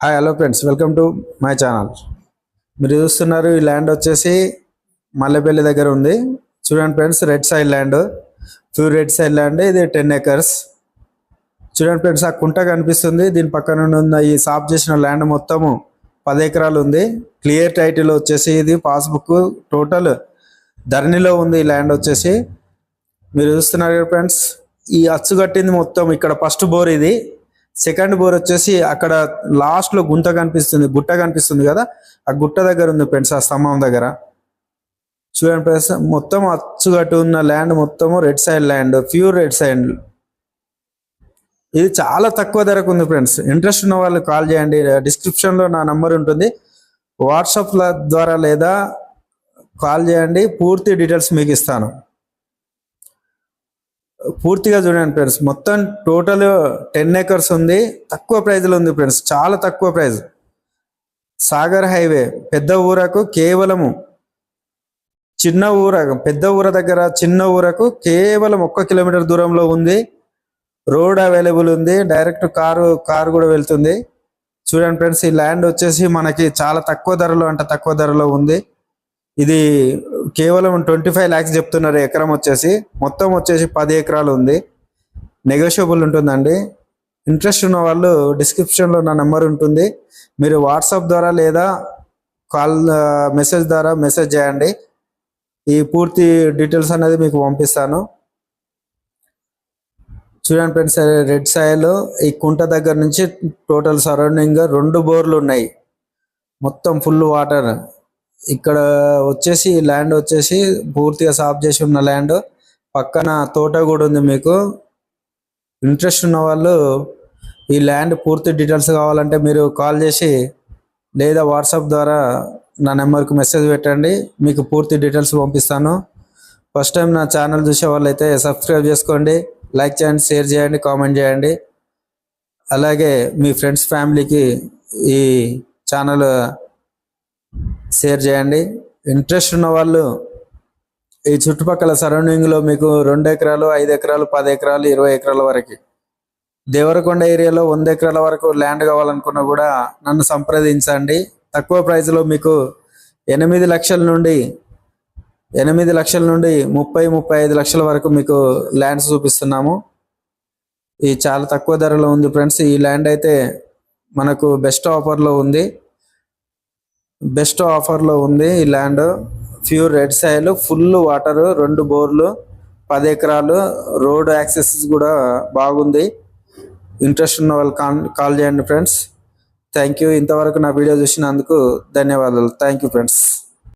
Hi hello friends, welcome to my channel. మీరు చూస్తున్నారు ఈ ల్యాండ్ వచ్చేసి మల్లెపల్లి దగ్గర ఉంది. చూడండి friends, red side land, pure red side land. ఇది 10 acres. చూడండి ఫ్రెండ్స్, ఆ కుంట కనిపిస్తుంది. దీని పక్కన ఉన్న ఈ సాఫ్ చేసిన ల్యాండ్ మొత్తము 10 ఎకరాలు ఉంది. క్లియర్ టైటిల్ వచ్చేసి ఇది పాస్బుక్ టోటల్ ధరణిలో ఉంది. ఈ ల్యాండ్ వచ్చేసి మీరు చూస్తున్నారు కదా ఫ్రెండ్స్, ఈ అచ్చు కట్టింది మొత్తం ఇక్కడ ఫస్ట్ బోర్. ఇది సెకండ్ బోర్ వచ్చేసి అక్కడ లాస్ట్ లో గుట్ట కనిపిస్తుంది కదా, ఆ గుట్ట దగ్గర ఉంది ఫ్రెండ్స్, ఆ స్తంభం దగ్గర. చూడండి ఫ్రెండ్స్, మొత్తం అచ్చుగట్టు ఉన్న ల్యాండ్ మొత్తము red side land, pure red side. ఇది చాలా తక్కువ ధరకు ఉంది ఫ్రెండ్స్. ఇంట్రెస్ట్ ఉన్న వాళ్ళు కాల్ చేయండి. డిస్క్రిప్షన్ లో నా నంబర్ ఉంటుంది. వాట్సాప్ ద్వారా లేదా కాల్ చేయండి, పూర్తి డీటెయిల్స్ మీకు ఇస్తాను. పూర్తిగా చూడండి ఫ్రెండ్స్, మొత్తం టోటల్ 10 acres ఉంది. తక్కువ ప్రైజ్లో ఉంది ఫ్రెండ్స్, చాలా తక్కువ ప్రైజ్. సాగర్ హైవే పెద్ద ఊరకు కేవలము పెద్ద ఊర దగ్గర చిన్న ఊరకు కేవలం 1 kilometer దూరంలో ఉంది. రోడ్ అవైలబుల్ ఉంది, డైరెక్ట్ కారు కూడా వెళ్తుంది. చూడండి ఫ్రెండ్స్, ఈ ల్యాండ్ వచ్చేసి మనకి చాలా తక్కువ ధరలో ఉంది. ఇది కేవలం 25 lakhs చెప్తున్నారు ఎకరం వచ్చేసి. మొత్తం వచ్చేసి 10 ఎకరాలు ఉంది. నెగోషియబుల్ ఉంటుందండి. ఇంట్రెస్ట్ ఉన్న వాళ్ళు డిస్క్రిప్షన్లో నా నెంబర్ ఉంటుంది. మీరు వాట్సాప్ ద్వారా లేదా మెసేజ్ ద్వారా మెసేజ్ చేయండి. ఈ పూర్తి డీటెయిల్స్ అనేది మీకు పంపిస్తాను. చూడండి ఫ్రెండ్స్, రెడ్ సాయిల్ ఈ కుంట దగ్గర నుంచి టోటల్ సరౌండింగ్ 2 బోర్లు ఉన్నాయి. మొత్తం ఫుల్ వాటర్. ఇక్కడ వచ్చేసి ల్యాండ్ వచ్చేసి పూర్తిగా సాఫ్ చేసి ఉన్న ల్యాండ్. పక్కన తోట కూడా ఉంది. మీకు ఇంట్రెస్ట్ ఉన్న వాళ్ళు ఈ ల్యాండ్ పూర్తి డీటెయిల్స్ కావాలంటే మీరు కాల్ చేసి లేదా వాట్సాప్ ద్వారా నా నెంబర్కి మెసేజ్ పెట్టండి. మీకు పూర్తి డీటెయిల్స్ పంపిస్తాను. ఫస్ట్ టైం నా ఛానల్ చూసే వాళ్ళైతే సబ్స్క్రైబ్ చేసుకోండి, లైక్ చేయండి, షేర్ చేయండి, కామెంట్ చేయండి. అలాగే మీ ఫ్రెండ్స్ ఫ్యామిలీకి ఈ ఛానల్ షేర్ చేయండి. ఇంట్రెస్ట్ ఉన్న వాళ్ళు ఈ చుట్టుపక్కల సరౌండింగ్లో మీకు 2 ఎకరాలు, 5 ఎకరాలు, 10 ఎకరాలు, 20 ఎకరాల వరకు, దేవరకొండ ఏరియాలో 100 ఎకరాల వరకు ల్యాండ్ కావాలనుకున్నా కూడా నన్ను సంప్రదించండి. తక్కువ ప్రైస్లో మీకు 8 లక్షల నుండి 30-35 లక్షల వరకు మీకు ల్యాండ్స్ చూపిస్తున్నాము. ఇది చాలా తక్కువ ధరలో ఉంది ఫ్రెండ్స్. ఈ ల్యాండ్ అయితే మనకు బెస్ట్ ఆఫర్లో ఉంది. ఈ land pure red soil, full water, 2 బోర్లు, 10 ఎకరాలు, రోడ్ యాక్సెస్ కూడా బాగుంది. ఇంట్రెస్ట్ ఉన్న వాళ్ళు కాల్ చేయండి ఫ్రెండ్స్. Thank you. ఇంతవరకు నా వీడియో చూసినందుకు ధన్యవాదాలు. Thank you friends.